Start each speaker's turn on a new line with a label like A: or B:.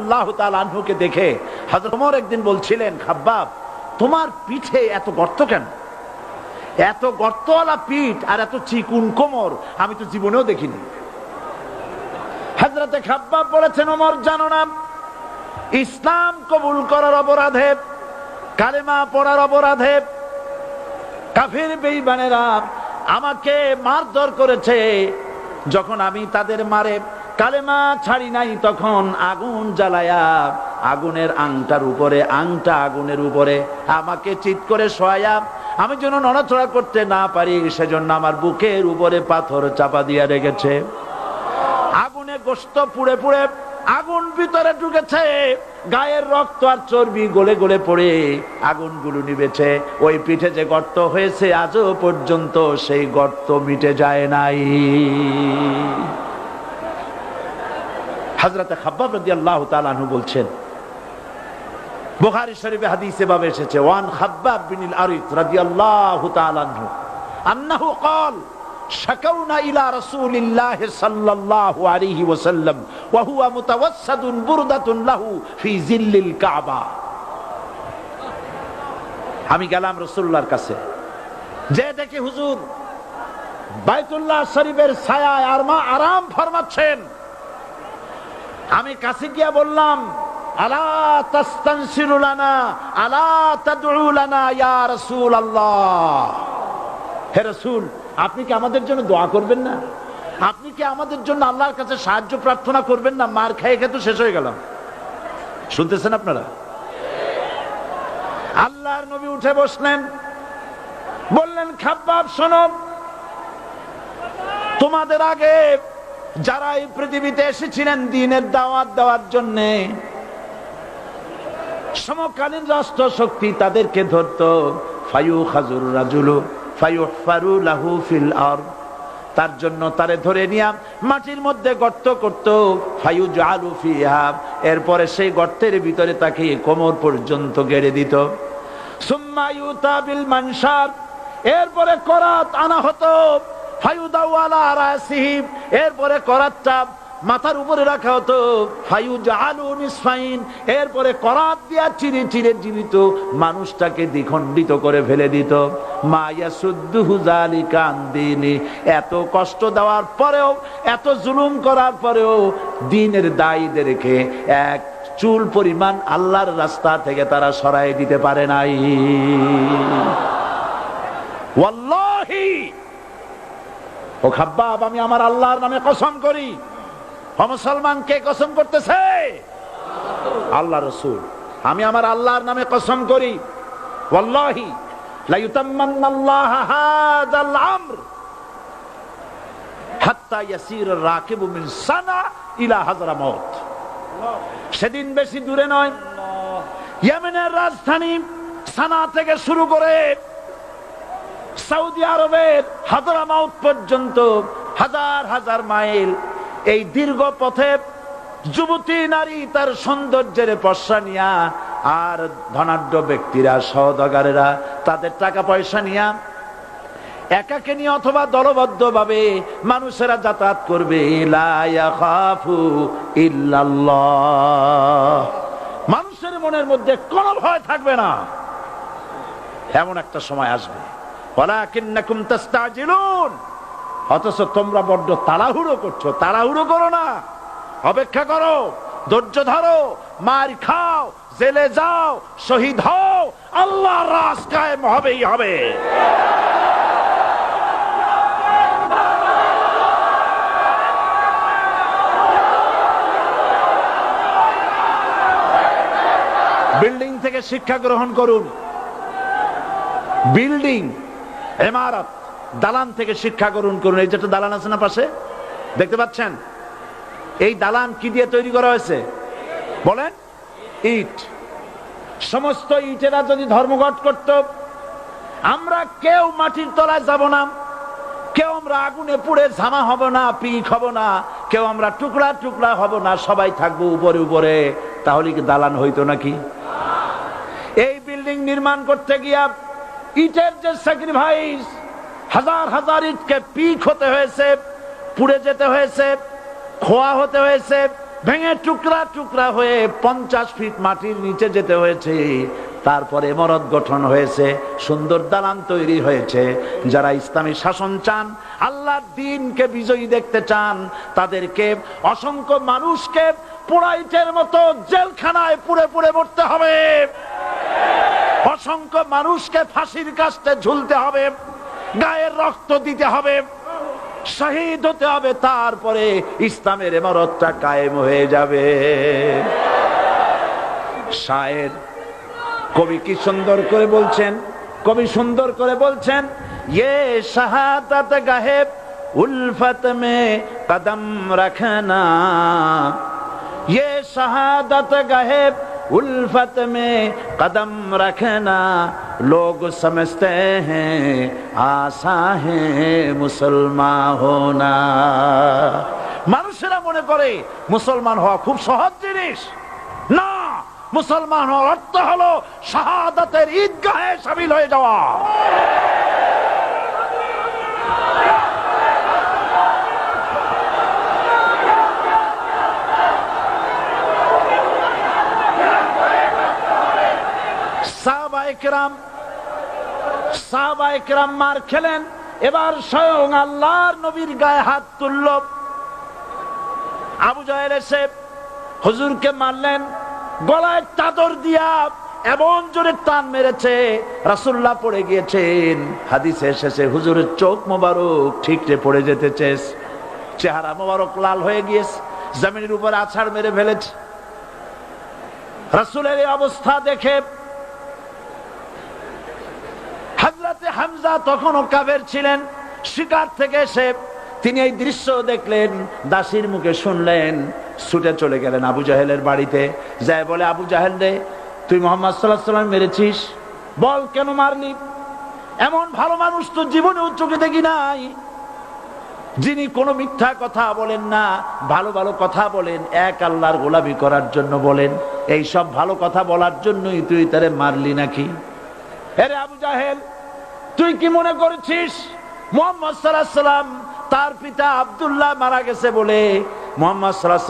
A: রাদিয়াল্লাহু তাআলা আনহুকে দেখে হযরত ওমর একদিন বলছিলেন, খাব্বাব তোমার পিঠে এত গর্ত কেন? এত গর্তওয়ালা পিঠ আর এত চিকুন কোমর আমি তো জীবনেও দেখিনি। হযরতে খাব্বাব বলেছেন, ওমর জানো না, ইসলাম কবুল করার অপরাধে, কালেমা পড়ার অপরাধে কাফির বেঈমানেরা আমাকে মারধর করেছে। যখন আমি তাদের মারে কালেমা ছাড়ি নাই, তখন আগুন জ্বালায়া আগুনের আংটার উপরে, আংটা আগুনের উপরে আমাকে চিৎ করে শোয়ায়া, আমি যেন নড়াচড়া করতে না পারি সেজন্য আমার বুকের উপরে পাথর চাপা দিয়ে রেখেছে। আগুনে গোশত পুড়ে পুড়ে আগুন ভিতরে ঢুকেছে, গায়ের রক্ত আর চর্বি গলে গলে পড়ে আগুনগুলো নিভেছে। ওই পিঠে যে গর্ত হয়েছে আজও পর্যন্ত সেই গর্ত মিটে যায় নাই। হযরতে খাব্বাব রাদিয়াল্লাহু তাআলা আনহু বলছেন, বুখারী শরীফে হাদিসে ভাবে এসেছে, ওয়ান খাব্বাব বিনুল আরিত রাদিয়াল্লাহু তাআলা আনহু আন্নাহু ক্বাল শাকাউনা ইলা রাসূলিল্লাহ সাল্লাল্লাহু আলাইহি ওয়াসাল্লাম ওয়া হুয়া মুতাওয়াসসাদুন বুরদাতুন লাহু ফি জিল্লিল কাবা। আমি গেলাম রাসূলুল্লাহর কাছে, যে দেখি হুজুর বাইতুল্লাহ শরীফের ছায়ায় আরাম ফরমাচ্ছেন। আমি কাছে গিয়া বললাম, আলা তাস্তানসিরু লানা আলা তাদউ লানা ইয়া রাসূলুল্লাহ, হে রাসূল আপনি কি আমাদের জন্য দোয়া করবেন না? আপনি কি আমাদের জন্য আল্লাহর কাছে সাহায্য প্রার্থনা করবেন না? মার খেয়ে খেয়ে তো শেষ হয়ে গেলাম। শুনতেছেন আপনারা? আল্লাহর নবী উঠে বসলেন, বললেন, খাব্বাব শোনো, তোমাদের আগে যারা এই পৃথিবীতে এসেছিলেন দ্বীনের দাওয়াত দেওয়ার জন্য, সমকালীন রাষ্ট্র শক্তি তাদেরকে ধরতো, ফায়ুখাজুর রাজুলু ফায়ুহফারু লাহু ফিল আরদ, তার জন্য তারে ধরে নিয়ে মাটির মধ্যে গর্ত করত, ফায়ুজআলু ফিহা, এরপরে সেই গর্তের ভিতরে তাকে কোমর পর্যন্ত গেড়ে দিত। সুম্মা ইউতা বিল মানশার, এরপরে করাত আনা হতো, ফায়ুদাউ আলা রাসিহি, এরপরে করাতটা মাথার উপরে রাখা হতো, ফায়ুজআলু নিসফাইন, এরপরে করাত দিয়া চিরে চিরে জীবিত মানুষটাকে দ্বিখণ্ডিত করে ফেলে দিত। মা ইয়াসুদ্দুহু যালিকা আন দীনি, এত কষ্ট দেওয়ার পরেও, এত জুলুম করার পরেও দ্বীনের দায়ীদেরকে এক চুল পরিমাণ আল্লাহর রাস্তা থেকে তারা সরাই দিতে পারে নাই। ওয়াল্লাহি, ও খাব্বাব আমি আমার আল্লাহর নামে কসম করি। মুসলমান কে কসম করতেছে? আল্লাহ রাসূল। আমি আমার আল্লাহর নামে কসম করি, ওয়াল্লাহি লা ইউতাম্মান্নাল্লাহু হাযাল আমর হাত্তা ইয়াসির রাকিবু মিন সানা ইলা হাযরামাউত। সেদিন বেশি দূরে নয়, ইয়েমেনের রাজধানী সানা থেকে শুরু করে সৌদি আরবের হাযরামাউত পর্যন্ত হাজার হাজার মাইল, এই দীর্ঘ পথে যুবতী নারী তার সৌন্দর্যের পশ্চা নিয়া, আর ধনাঢ্য ব্যক্তিরা সওদাগরেরা তাদের টাকা পয়সা নিয়া একাকে নিয়ে অথবা দলবদ্ধ ভাবে মানুষেরা যাতায়াত করবে। লা ইয়াখাফু ইল্লাল্লাহ, মানুষের মনের মধ্যে কোনো ভয় থাকবে না। এমন একটা সময় আসবে, ওয়ালাকিন্নাকুম তাস্তাজিলুন, অথচ তোমরা বড্ড তাড়াহুড়ো করছো। তাড়াহুড়ো করো না, অপেক্ষা করো, ধৈর্য ধরো, মার খাও, জেলে যাও, শহীদ হও, আল্লাহর রাজ কায়েম হবেই হবে। বিল্ডিং থেকে শিক্ষা গ্রহণ করুন। বিল্ডিং, ইমারত, দালান থেকে শিক্ষা গ্রহণ করুন। এই যেটা দালান আছে না পাশে, দেখতে পাচ্ছেন? এই দালান কি দিয়ে তৈরি করা হয়েছে বলেন? ইট। সমস্ত ইটেরা যদি ধর্মঘট করত, আমরা কেউ মাটির তলায় যাব না, কেউ আমরা আগুনে পুড়ে ঝামা হব না, পিক হব না, কেউ আমরা টুকরা টুকরা হব না, সবাই থাকবো উপরে উপরে, তাহলে কি দালান হইতো নাকি? এই বিল্ডিং নির্মাণ করতে গিয়া ইটের যে স্যাক্রিফাইস, হাজার হাজার ইটকে পিক হতে হয়েছে, পুড়ে যেতে হয়েছে, খোয়া হতে হয়েছে, ভেঙে টুকরা টুকরা হয়ে 50 ফিট মাটির নিচে যেতে হয়েছে। তারপরে ইমারত গঠন হয়েছে, সুন্দর দালান তৈরি হয়েছে। যারা ইসলামী শাসন চান, আল্লাহর দ্বীনকে বিজয়ী দেখতে চান, তাদেরকে অসংখ্য মানুষকে পোড়াইটের মতো জেলখানায় পুড়ে পুড়ে মরতে হবে, অসংখ্য মানুষকে ফাঁসির কাস্তে ঝুলতে হবে, গায়ের রক্ত দিতে হবে, শহীদ হতে হবে, তারপরে ইসলামের ইমারতটা কায়েম হয়ে যাবে। শায়ের কবি কি সুন্দর করে বলছেন, কবি সুন্দর করে বলছেন, ये शहादत गाहे उल्फत में कदम रखना, ये शहादत गाहे उल्फत में कदम रखना, लोग समझते हैं आसा है मुसलमान होना। মানুষেরা মনে করে মুসলমান হওয়া খুব সহজ জিনিস। না, মুসলমান হওয়ার অর্থ হলো শাহাদাতের ঈদগাহে শামিল হয়ে যাওয়া। সাহাবায়ে কেরাম মার খেলেন, এবার স্বয়ং আল্লাহর নবীর গায়ে হাত তুলল। আবু জাহেল এসে হুজুরকে মারলেন, গলায় চাদর দিয়া এমন জোরে টান মেরেছে, রাসূলুল্লাহ পড়ে গিয়েছেন। হাদিসে এসেছে হুজুরের চোখ মোবারক ঠিকরে পড়ে যেতেছে, চেহারা মোবারক লাল হয়ে গিয়েছে, জমিনের উপর আছাড় মেরে ফেলেছে। রাসূলের এই অবস্থা দেখে হযরতে হামজা তখনও কাফের ছিলেন, শিকার থেকে এসে তিনি এই দৃশ্য দেখলেন, দাসীর মুখে শুনলেন, ছুটে চলে গেলেন আবু জাহেলের বাড়িতে। যায় বলে, আবু জাহেল রে, তুই মুহাম্মদ সাল্লাল্লাহু আলাইহি ওয়াসাল্লাম মেরেছিস, বল কেন মারলি? এমন ভালো মানুষ তো জীবনে চোখে দেখি নাই, যিনি কোনো মিথ্যা কথা বলেন না, ভালো ভালো কথা বলেন, এক আল্লাহর গোলামি করার জন্য বলেন। এই সব ভালো কথা বলার জন্যই তুই তারে মারলি নাকি? আরে আবু জাহেল, তুই কি মনে করেছিস মুহাম্মদ সাল্লাল্লাহু আলাইহি ওয়াসাল্লাম তার পিতা আব্দুল্লাহ মারা গেছে বলে মুহাম্মদ সাল্লাল্লাহু